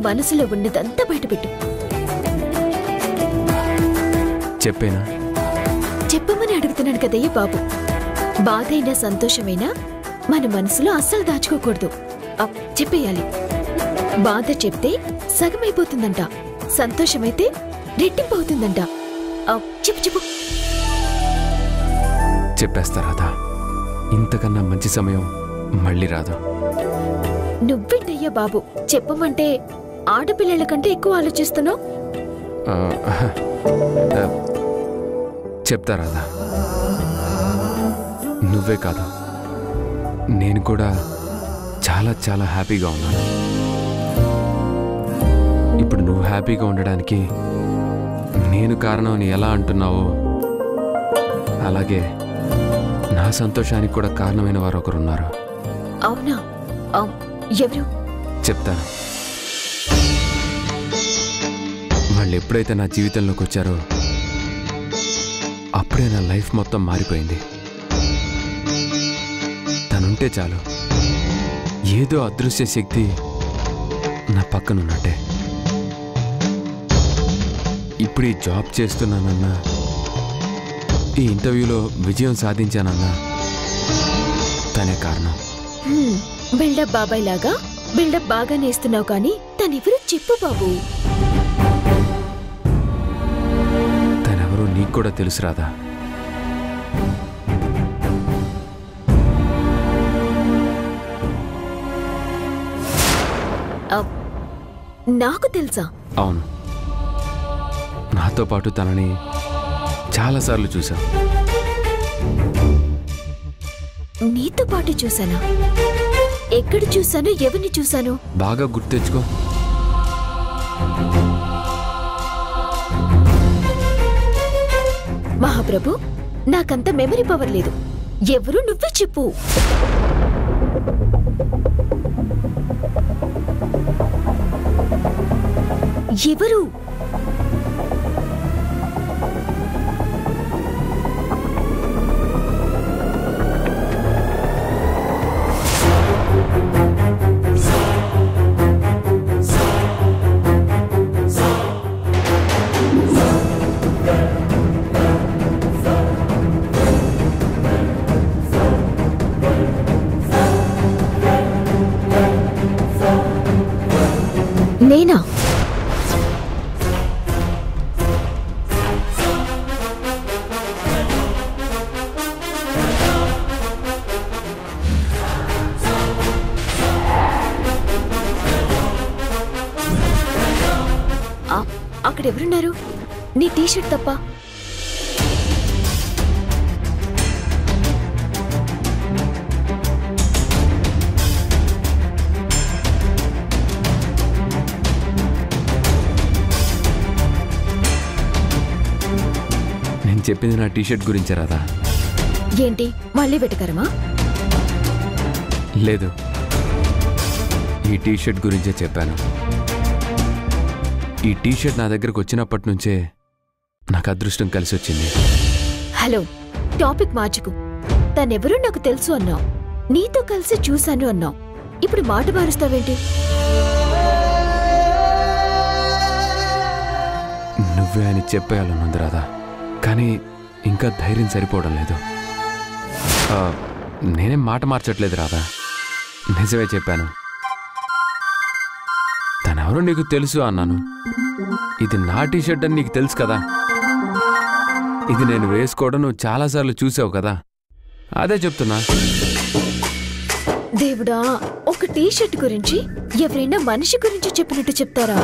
మనసులో ఉన్నదంతా బయటపెట్టు. చెప్పేనా? చెప్పమని అడుగుతున్నాను కదయ్య బాబు. బాధైనా సంతోషమైనా మన మనసులో అస్సలు దాచుకోకూడదు. చెప్పేయాలి. బాధ చెప్తే సగమైపోతుందంట, సంతోషమైతే రెట్టింపు అవుతుందంట. చెప్పు చెప్పు. చెప్పేస్తా రాధా. ఇంతకన్నా మంచి సమయం మళ్ళీ రాదు. నువ్వేంటయ్యా బాబు చెప్పమంటే ఆడపిల్లల కంటే ఎక్కువ ఆలోచిస్తున్నావు. చెప్తా రాధా. నువ్వే కాదు, నేను కూడా చాలా చాలా హ్యాపీగా ఉన్నాను. ఇప్పుడు నువ్వు హ్యాపీగా ఉండడానికి నేను కారణం అని ఎలా అంటున్నావో, అలాగే నా సంతోషానికి కూడా కారణమైన వారు ఒకరున్నారు. అవునా? ఎవరు? చెప్తాను. వాళ్ళు ఎప్పుడైతే నా జీవితంలోకి వచ్చారో అప్పుడే నా లైఫ్ మొత్తం మారిపోయింది. తనుంటే చాలు, ఏదో అదృశ్య శక్తి నా పక్కనున్నట్టే. ఇప్పుడు ఈ జాబ్ చేస్తున్నానన్నా, ఈ ఇంటర్వ్యూలో విజయం సాధించానన్నా తనే కారణం. బిల్డప్ బాబాయ్ లాగా బిల్డప్ బాగానే ఇస్తున్నావు, కానీ తనెవరు చెప్పు బాబు. తనెవరో నీకు కూడా తెలుసు రాదా? నాకు తెలుసా? అవును, నాతో పాటు తనని చాలాసార్లు చూసా. నీతో పాటు చూసానా? ఎక్కడ చూసాను? ఎవరిని చూసాను? బాగా గుర్తెచ్చుకో. మహాప్రభు, నాకంత మెమరీ పవర్ లేదు. ఎవరు? నువ్వే చెప్పు. ఎవరు? నేనా? అక్కడెవరున్నారు? నీ టీషర్ట్ తప్ప. నేను చెప్పింది నా టీషర్ట్ గురించే రాదా? ఏంటి మళ్ళీ వెటకరమా? లేదు, ఈ టీషర్ట్ గురించే చెప్పాను. ఈ టీషర్ట్ నా దగ్గరకు వచ్చినప్పటి నుంచే నాకు అదృష్టం కలిసి వచ్చింది. Hello, topic మార్చుకు. తనెవరూ నాకు తెలుసు అన్నావు, నీతో కలిసి చూశాను అన్నావు. ఇప్పుడు మాట మారుస్తావేంటి? నువ్వే అని చెప్పేయాలనుంది రాదా, కానీ ఇంకా ధైర్యం సరిపోవడం లేదు. నేనేం మాట మార్చట్లేదు రాదా, నిజమే చెప్పాను. తనెవరో నీకు తెలుసు అన్నాను. ఇది నా టీషర్ట్ అని నీకు తెలుసు కదా. ఇది నేను వేసుకోవడం నువ్వు చాలాసార్లు చూసావు కదా, అదే చెప్తున్నా. దేవుడా, ఒక టీషర్ట్ గురించి ఎవరైనా మనిషి గురించి చెప్పినట్టు చెప్తారా?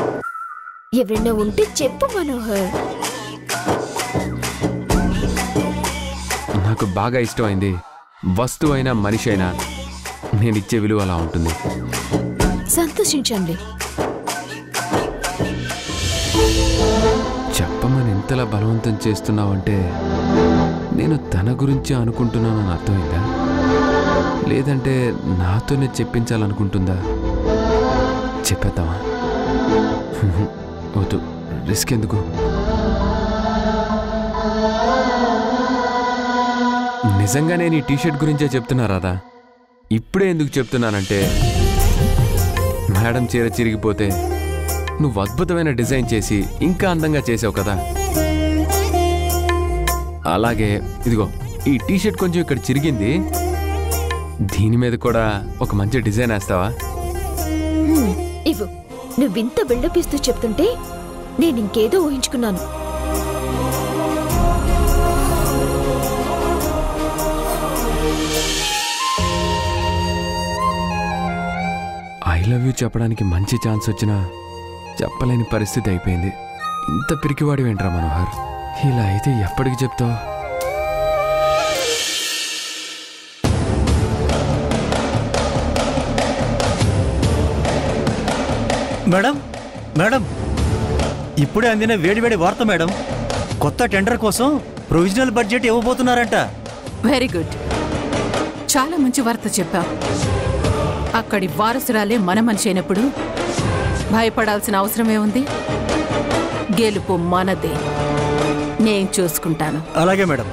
ఎవరైనా ఉంటే చెప్పు మనోహర్. నాకు బాగా ఇష్టమైంది వస్తువైనా మనిషి అయినా నేనిచ్చే విలువ అలా ఉంటుంది. సంతోషించండి. చెప్పమని ఇంతలా బలవంతం చేస్తున్నావంటే నేను తన గురించి అనుకుంటున్నానని అర్థమైందా? లేదంటే నాతోనే చెప్పించాలనుకుంటుందా? చెప్పేద్దామా? వద్దు, రిస్క్ ఎందుకు? నిజంగా నేను ఈ టీషర్ట్ గురించే చెప్తున్నా రాదా. ఇప్పుడే ఎందుకు చెప్తున్నానంటే మేడం చీర చిరిగిపోతే నువ్వు అద్భుతమైన డిజైన్ చేసి ఇంకా అందంగా చేసావు కదా. అలాగే ఇదిగో ఈ టీషర్ట్ కొంచెం ఇక్కడ చిరిగింది, దీని మీద కూడా ఒక మంచి డిజైన్ వేస్తావా? ఇవ్వు. నువ్వింత బిల్డప్ ఇస్తూ చెప్తుంటే నేను ఇంకేదో ఊహించుకున్నాను. ఐ లవ్ యూ చెప్పడానికి మంచి ఛాన్స్ వచ్చినా చెప్పలేని పరిస్థితి అయిపోయింది. ఇంత పిరికివాడి ఏంట్రా మనోహర్, ఇలా అయితే ఎప్పటికి చెప్తావు? మేడం మేడం ఇప్పుడే అందిన వేడివేడి వార్త మేడం. కొత్త టెండర్ కోసం ప్రొవిజనల్ బడ్జెట్ ఇవ్వబోతున్నారంట. వెరీ గుడ్, చాలా మంచి వార్త చెప్పావు. అక్కడి వారసురాలే మన మనిషి అయినప్పుడు భయపడాల్సిన అవసరమే ఉంది. గెలుపు మనదే, నేను చూసుకుంటాను. అలాగే మేడం.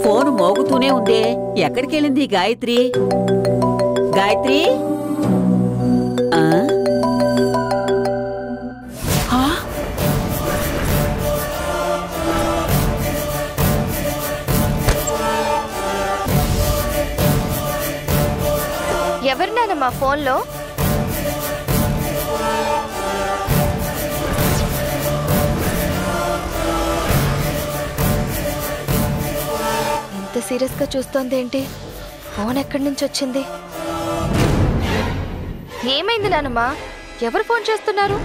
ఫోన్ మోగుతూనే ఉందే, ఎక్కడికి వెళ్ళింది గాయత్రి? గాయత్రి, ఎవరినానమ్మా ఫోన్లో? ఇంత సీరియస్గా చూస్తోంది ఏంటి? ఫోన్ ఎక్కడి నుంచి వచ్చింది? ఏమైంది నానమ్మా? ఎవరు ఫోన్ చేస్తున్నారు?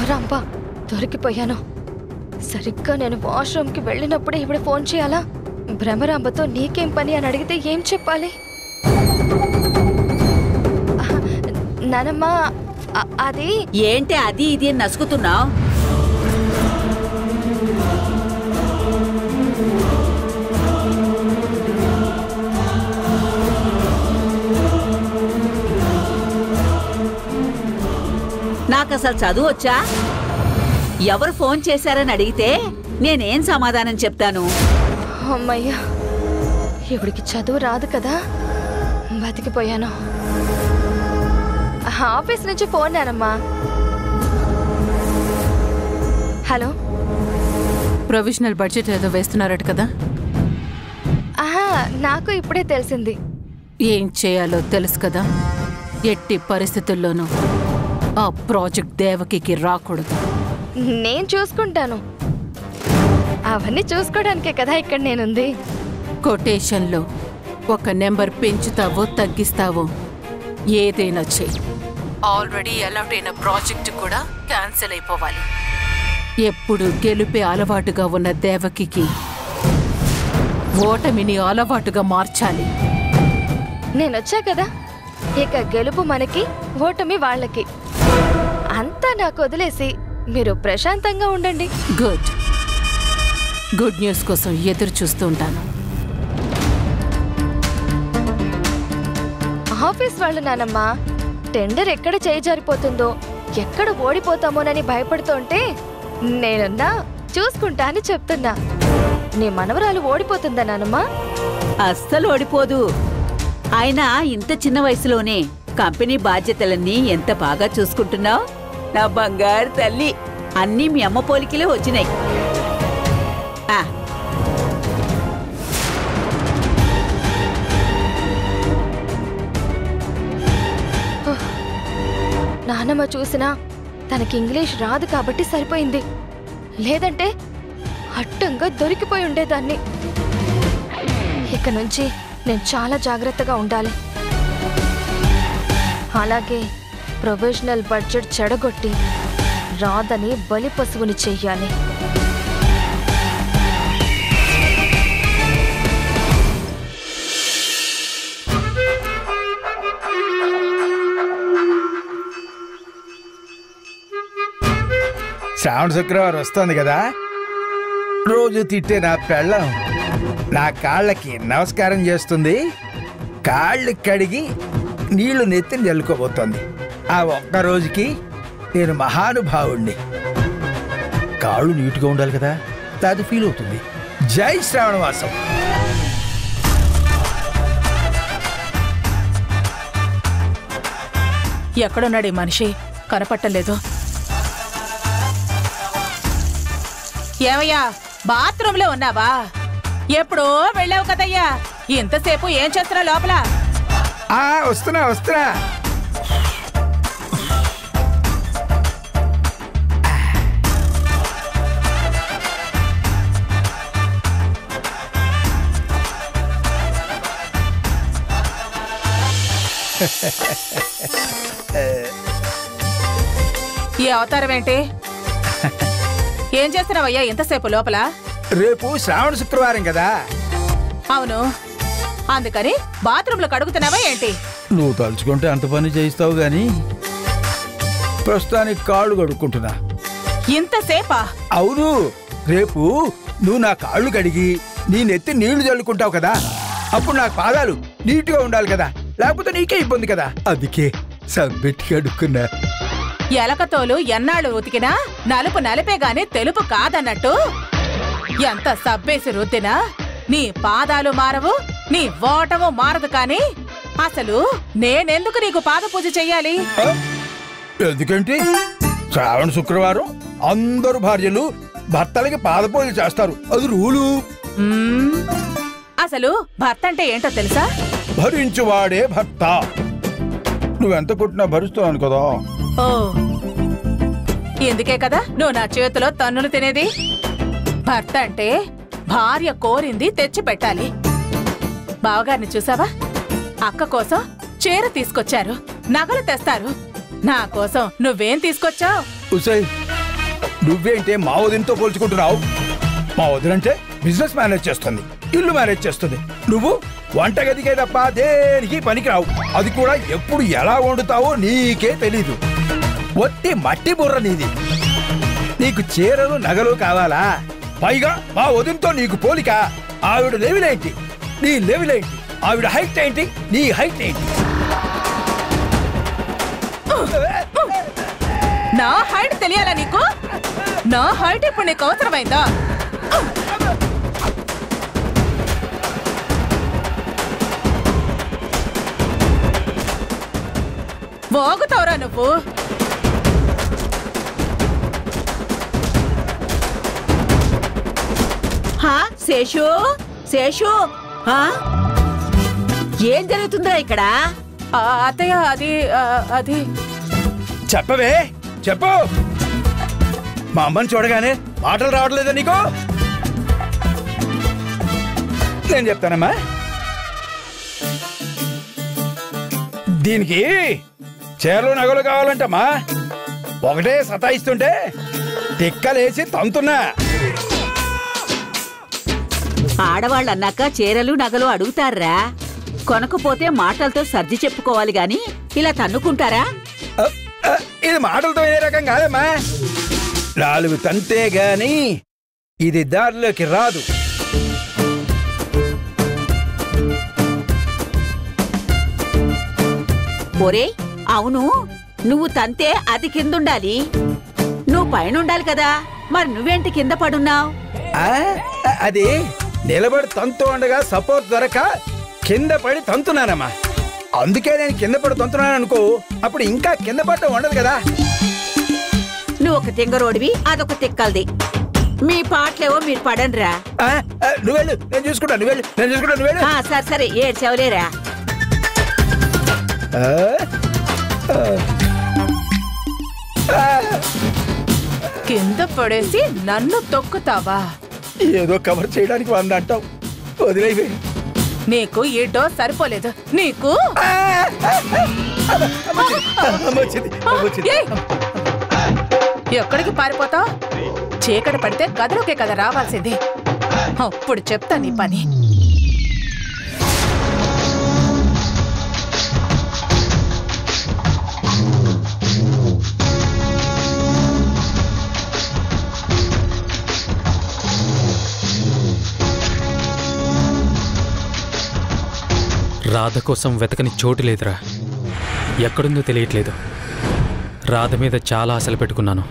రాంబా, దొరికిపోయాను. సరిగ్గా నేను వాష్రూమ్కి వెళ్ళినప్పుడే ఇప్పుడు ఫోన్ చేయాలా? భ్రమరాంబతో నీకేం పని అని అడిగితే ఏం చెప్పాలి? నానమ్మా, అది ఏంటి అది ఇది అని నసుకుతున్నావు? నాకు అసలు చదువు వచ్చా? ఎవరు ఫోన్ చేశారని అడిగితే నేనేం సమాధానం చెప్తాను? అమ్మయ్యా, ఇవిడికి చదువు రాదు కదా, బతికిపోయాను. ఆఫీస్ నుంచి ఫోన్ నానమ్మా. హలో, ప్రొవిజనల్ బడ్జెట్ ఏదో వేస్తున్నారట కదా? నాకు ఇప్పుడే తెలిసింది. ఏం చేయాలో తెలుసు కదా. ఎట్టి పరిస్థితుల్లోనూ ఆ ప్రాజెక్ట్ దేవకికి రాకూడదు. నేను చూసుకుంటాను. అవన్నీ చూసుకోవడానికే కదా ఇక్కడ నేనుంది. కొటేషన్లో ఒక నెంబర్ పెంచుతావో తగ్గిస్తావో ఏదైనా చెయ్యి. ఆల్రెడీ అలాట్ అయిన ప్రాజెక్టు కూడా క్యాన్సిల్ అయిపోవాలి. ఎప్పుడు గెలుపే అలవాటుగా ఉన్న దేవకికి ఓటమిని అలవాటుగా మార్చాలి. నేనొచ్చా కదా, ఇక గెలుపు మనకి, ఓటమి వాళ్ళకి. అంతా నాకు వదిలేసి మీరు ప్రశాంతంగా ఉండండి. గుడ్. గుడ్ న్యూస్ కోసం ఎదురు చూస్తూ ఉంటాను. ఆఫీస్ వాళ్ళు నానమ్మా, టెండర్ ఎక్కడ చేయి జారిపోతుందో, ఎక్కడ ఓడిపోతామోనని భయపడుతుంటే నేనన్నా చూసుకుంటా అని చెప్తున్నా. నీ మనవరాలు ఓడిపోతుందా నానమ్మా? అస్సలు ఓడిపోదు. అయినా ఇంత చిన్న వయసులోనే కంపెనీ బాధ్యతలన్నీ ఎంత బాగా చూసుకుంటున్నావు నా బంగారు తల్లి. అన్నీ మీ అమ్మ పోలికలే వచ్చినాయి. నానమ్మ చూసినా తనకి ఇంగ్లీష్ రాదు కాబట్టి సరిపోయింది. లేదంటే అడ్డంగా దొరికిపోయి ఉండేదాన్ని. ఇక నుంచి నేను చాలా జాగ్రత్తగా ఉండాలి. అలాగే ప్రొవిజనల్ బడ్జెట్ చెడగొట్టి రాదని బలి పశువుని చెయ్యాలి. శ్రావణ శుక్రవారం వస్తుంది కదా, రోజు తిట్టే నా పెళ్ళం నా కాళ్ళకి నమస్కారం చేస్తుంది, కాళ్ళు కడిగి నీళ్లు నెత్తిని జల్లుకోబోతోంది. ఆ ఒక్క రోజుకి నేను మహానుభావుణ్ణి. కాళ్ళు నీట్గా ఉండాలి కదా, అది ఫీల్ అవుతుంది. జై శ్రావణమాసం. ఎక్కడున్నాడు ఈ మనిషి? కనపట్టలేదు. ఏమయ్యా, బాత్రూంలో ఉన్నావా? ఎప్పుడో వెళ్ళావు కదయ్యా, ఇంతసేపు ఏం చేస్తున్నా లోపల? వస్తున్నా వస్తున్నా. ఈ అవతారం ఏంటి? ఏం చేస్తున్నావయ్యా ఇంతసేపు లోపల? రేపు శ్రావణ శుక్రవారం కదా. అవును, అందుకని బాత్రూంలో కడుగుతున్నావా ఏంటి? నువ్వు తలుచుకుంటే అంత పని చేయిస్తావు గాని ప్రస్తుతానికి కాళ్ళు కడుక్కుంటున్నా. ఇంతసేపా? అవును, రేపు నువ్వు నా కాళ్ళు కడిగి నీ నెత్తి నీళ్లు చల్లుకుంటావు కదా, అప్పుడు నా పాదాలు నీట్గా ఉండాలి కదా, లేకపోతే నీకే ఇబ్బంది కదా, అందుకే సబ్బెట్టి కడుక్కున్నా. ఎలకతోలు ఎన్నాళ్ళు ఉతికినా నలుపు నలిపే గాని తెలుపు కాదన్నట్టు ఎంత సబ్బేసి రుద్దినా నీ పాదాలు మారవు, నీ ఓటము మారదు. కాని అసలు నేనెందుకు నీకు పాద పూజ చెయ్యాలి? ఎందుకంటే శ్రావణ శుక్రవారం అందరు భార్యలు భర్తలకి పాద పూజ చేస్తారు, అది రూలు. అసలు భర్త అంటే ఏంటో తెలుసా? భరించువాడే భర్త. నువ్వెంత కొట్టినా భరిస్తున్నాను కదా. ఓ, ఎందుకే కదా నువ్వు నా చేతిలో తన్నులు తినేది. భర్త అంటే భార్య కోరింది తెచ్చి పెట్టాలి. బావగారిని చూసావా? అక్క కోసం చీర తీసుకొచ్చారు, నగలు తెస్తారు. నా కోసం నువ్వేం తీసుకొచ్చావు? ఉసై, నువ్వేంటే మా వదినతో పోల్చుకుంటున్నావు? మా వదినంటే బిజినెస్ మేనేజ్ చేస్తుంది, ఇల్లు మేనేజ్ చేస్తుంది. నువ్వు వంటగదికే తప్ప దేనికి పనికిరావు. అది కూడా ఎప్పుడు ఎలా వండుతావో నీకే తెలీదు. ఒట్టి మట్టి బుర్ర నీది. నీకు చీరలు నగలు కావాలా? పైగా మా వదినతో నీకు పోలిక. ఆవిడ లెవెల్ ఏంటి, నీ లెవెల్ ఏంటి? ఆవిడ హైట్ ఏంటి, నీ హైట్ ఏంటి? నా హైట్ తెలియాలా నీకు? నా హైట్ ఇప్పుడు నీకు అవసరమైందా? వాగుతావురా నువ్వు? శేషు, శేషు, ఏం జరుగుతుందా ఇక్కడ? అత్తయ్య, అది చెప్పవే, చెప్పు. మా అమ్మని చూడగానే మాటలు రావట్లేదా నీకు? నేను చెప్తానమ్మా. దీనికి చీరలు నగలు కావాలంటమ్మా. ఒకటే సతాయిస్తుంటే తిక్కలేసి తంతున్నా. ఆడవాళ్ళన్నాక చీరలు నగలు అడుగుతారా? కొనకపోతే మాటలతో సర్ది చెప్పుకోవాలి గాని ఇలా తన్నుకుంటారా? ఇది మాటలతో ఏ రకం కాదమ్మా. 4 తంతే గాని ఇది దారిలోకి రాదు. ఒరే, అవును, నువ్వు తంతే అది కిందుండాలి, నువ్వు పైనుండాలి కదా. మరి నువ్వేంటి కింద పడున్నావు? అది నిలబడి తంతు ఉండగా సపోర్ట్ దొరక కింద పడి తంతున్నానమ్మా. అందుకే నేను కింద పడి తంతున్నాను అనుకో, అప్పుడు ఇంకా కింద పడటం ఉండదు కదా. నువ్వు ఒక తింగరోడివి, అదొక తిక్కల్ది. మీ పాటలేవో మీరు పడండిరా. నువ్వెళ్ళు, నేను చూసుకుంటా. నువ్వెళ్ళు. సరే సరే, ఏడ్చవలేరా. కింద పడేసి నన్ను తొక్కుతావా? ఏదో కవర్ చేయడానికి 100 అంటావు, వదిలేవి. నీకు ఈ డోస్ సరిపోలేదు. నీకు ఎక్కడికి పారిపోతావు? చీకటి పడితే గదిలోకే కదా రావాల్సింది. అప్పుడు చెప్తా నీ పని. రాధ కోసం వెతకని చోటు లేదురా. ఎక్కడుందో తెలియట్లేదు. రాధ మీద చాలా ఆశలు పెట్టుకున్నాను.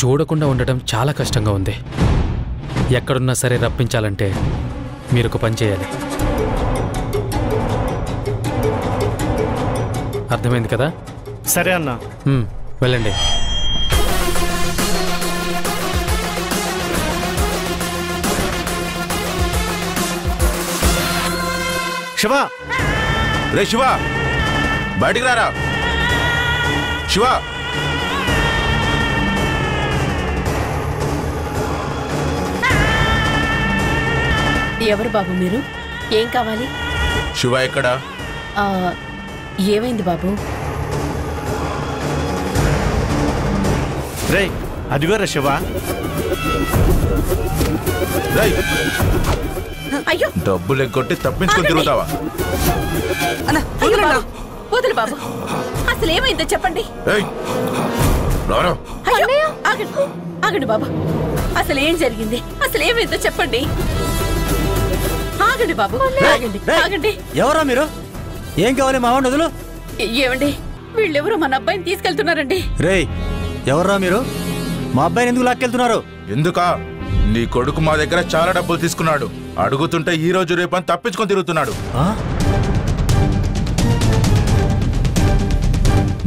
చూడకుండా ఉండటం చాలా కష్టంగా ఉంది. ఎక్కడున్నా సరే రప్పించాలంటే మీరు ఒక పని చేయాలి. అర్థమైంది కదా? సరే అన్నా. వెళ్ళండి. శివా, రే శివా, బయటికి రారా. శివా, ఎవరు బాబు మీరు? ఏం కావాలి? శివ ఎక్కడా? ఏమైంది బాబు? రే అదిగోరా శివా. అయ్యో, డబ్బులు ఎగ్గొట్టి తప్పించుకొని తిరుగుతావా? వదులు బాబు, అసలు ఏమైందో చెప్పండి. అయ్యో, ఆగండి ఆగండి బాబు, అసలు ఏం జరిగింది, అసలు ఏమైందో చెప్పండి. ఆగండి బాబు, ఆగండి ఆగండి. ఎవరా మీరు? ఏం కావాలి మా వాడిని వదులు. ఏమండి, వీళ్ళెవరు మన అబ్బాయిని తీసుకెళ్తున్నారండి. రే ఎవర్రా మీరు? మా అబ్బాయిని ఎందుకు లాక్కెళ్తున్నారు? ఎందుకా? నీ కొడుకు మా దగ్గర చాలా డబ్బులు తీసుకున్నాడు. అడుగుతుంటే ఈ రోజు రేపు అని తప్పించుకొని తిరుగుతున్నాడు.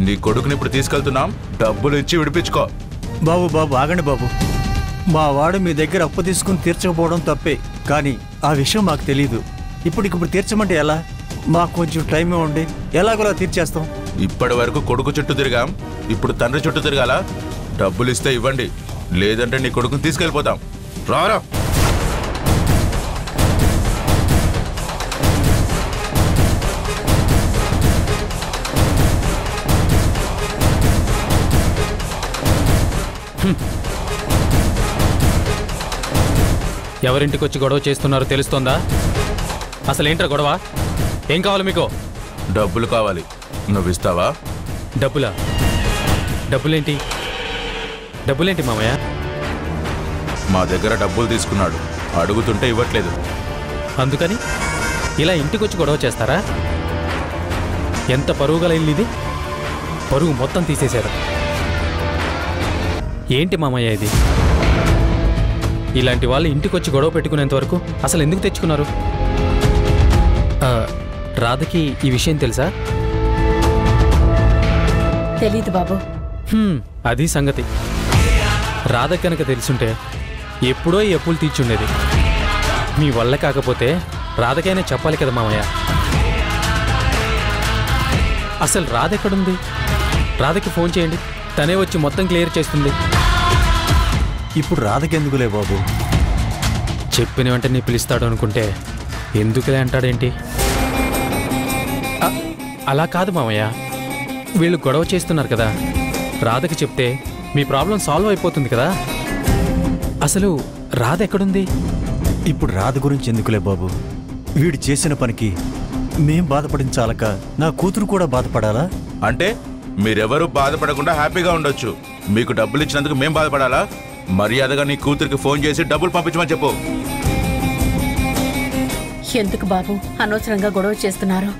నీ కొడుకుని ఇప్పుడు తీసుకెళ్తున్నాం, డబ్బులు ఇచ్చి విడిపించుకో. బాబు బాబు ఆగండి బాబు. మా వాడు మీ దగ్గర అప్పు తీసుకుని తీర్చకపోవడం తప్పే, కానీ ఆ విషయం మాకు తెలియదు. ఇప్పుడు తీర్చమంటే ఎలా? మాకు కొంచెం టైం ఇవ్వండి, ఎలాగోలా తీర్చేస్తాం. ఇప్పటి వరకు కొడుకు చుట్టూ తిరిగాం, ఇప్పుడు తండ్రి చుట్టూ తిరగాల. డబ్బులు ఇస్తే ఇవ్వండి, లేదంటే నీ కొడుకుని తీసుకెళ్ళిపోతాం. రారా. ఎవరింటికి వచ్చి గొడవ చేస్తున్నారో తెలుస్తోందా? అసలేంట్రా గొడవ? ఏం కావాలి మీకు? డబ్బులు కావాలి, నువ్వు ఇస్తావా? డబ్బులా? డబ్బులేంటి మామయ్య? మా దగ్గర డబ్బులు తీసుకున్నాడు, అడుగుతుంటే ఇవ్వట్లేదు. అందుకని ఇలా ఇంటికొచ్చి గొడవ చేస్తారా? ఎంత పరువు గల ఇల్లు ఇది, పరువు మొత్తం తీసేశారు. ఏంటి మామయ్య ఇది? ఇలాంటి వాళ్ళు ఇంటికొచ్చి గొడవ పెట్టుకునేంత వరకు అసలు ఎందుకు తెచ్చుకున్నారు? రాధకి ఈ విషయం తెలుసా? తెలీదు బాబు. అది సంగతి. రాధ కనుక తెలుసుంటే ఎప్పుడో ఈ అప్పులు తీర్చుండేది. మీ వల్ల కాకపోతే రాధకైనా చెప్పాలి కదా మామయ్య. అసలు రాధ ఎక్కడుంది? రాధకి ఫోన్ చేయండి, తనే వచ్చి మొత్తం క్లియర్ చేస్తుంది. ఇప్పుడు రాధకెందుకులే బాబు. చెప్పిన వెంటనే పిలుస్తాడు అనుకుంటే ఎందుకులే అంటాడేంటి? అలా కాదు మామయ్య, వీళ్ళు గొడవ చేస్తున్నారు కదా, రాధకి చెప్తే మీ ప్రాబ్లం సాల్వ్ అయిపోతుంది కదా. అసలు రాధ ఎక్కడుంది? ఇప్పుడు రాధ గురించి ఎందుకులే బాబు. వీడు చేసిన పనికి మేం బాధపడించాలక నా కూతురు కూడా బాధపడాలా? అంటే మీరెవరూ బాధపడకుండా హ్యాపీగా ఉండొచ్చు, మీకు డబ్బులు ఇచ్చినందుకు మేం బాధపడాలా? మర్యాదగా నీ కూతురికి ఫోన్ చేసి డబ్బులు పంపించమని చెప్పు. ఎందుకు బాబు అనవసరంగా గొడవ చేస్తున్నారు?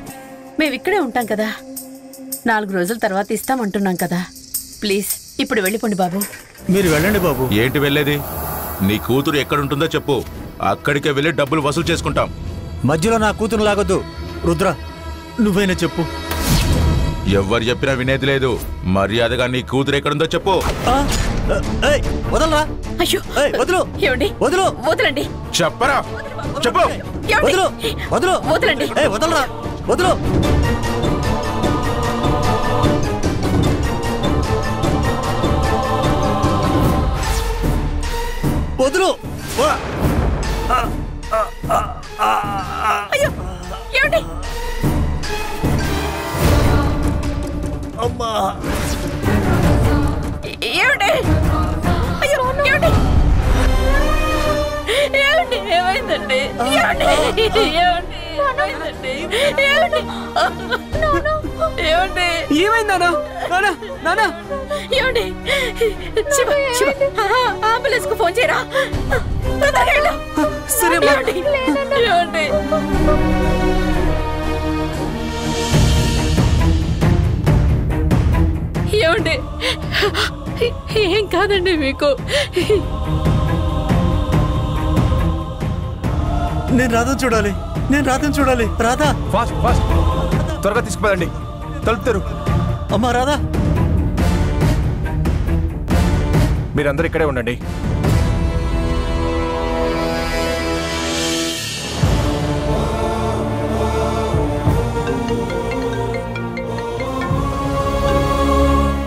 మేమిక్కడే ఉంటాం కదా, 4 రోజుల తర్వాత ఇస్తామంటున్నాం కదా. ప్లీజ్ ఇప్పుడు వెళ్ళిపోండి బాబు. మీరు వెళ్ళండి బాబు. ఏంటి వెళ్ళేది? నీ కూతురు ఎక్కడుంటుందో చెప్పు, అక్కడికే వెళ్ళి డబ్బులు వసూలు చేసుకుంటాం. మధ్యలో నా కూతురు లాగొద్దు. రుద్ర, నువ్వైనా చెప్పు. ఎవ్వరు చెప్పినా వినేది లేదు. మర్యాదగా నీ కూతురు ఎక్కడుందో చెప్పు. వదలరా. అయ్యో వదులు. ఏమండి? వదులు. వదలండి. చెప్పరా, చెప్పు. వదులు. వదులు. వదలండి. వదలరా. వదులు. వదులు. అయ్యో ఏమండి? అమ్మా. ఏమండి? అయ్యో ఏమండి? ఏమండి? ఏమైందండి? ఏమండి? ఏమండి? ఏమైందండి? ఏమండి? ఏమండి? ఏమైందా? ఏమండి? శివ అంబులెన్స్ కు ఫోన్ చేయరా. సరే ఏమండి? ఏమండి ఏం కాదండి మీకు. నేను రాధను చూడాలి రాధా. ఫాస్ట్ ఫాస్ట్ త్వరగా తీసుకుపోదండి. తలుపుతారు. అమ్మా రాధా, మీరందరూ ఇక్కడే ఉండండి.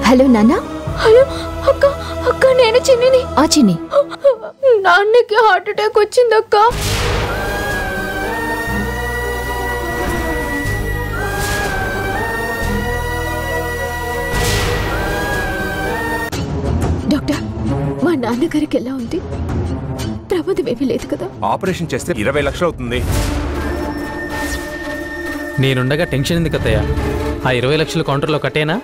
హలో నాన్న. హలో అక్క. అక్క నేను చిన్నిని. ఆ చిన్ని, నాన్నకి హార్ట్ అటాక్ వచ్చిందక్క. డాక్టర్, మా నాన్నగారికి ఎలా ఉంది? ప్రమాదం ఏమీ లేదు కదా? ఆపరేషన్ చేస్తే 20 లక్షలు అవుతుంది. నేనుండగా టెన్షన్ ఎందుకు అత్తయ్య? ఆ 20 లక్షలు కౌంటర్లో కట్టేనా?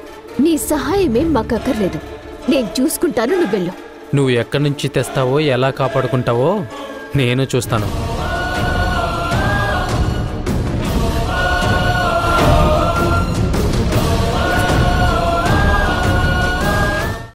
నీ సహాయమేం మాకు అక్కర్లేదు. నేను చూసుకుంటాను, నువ్వు వెళ్ళు. నువ్వు ఎక్కడి నుంచి తెస్తావో ఎలా కాపాడుకుంటావో నేను చూస్తాను.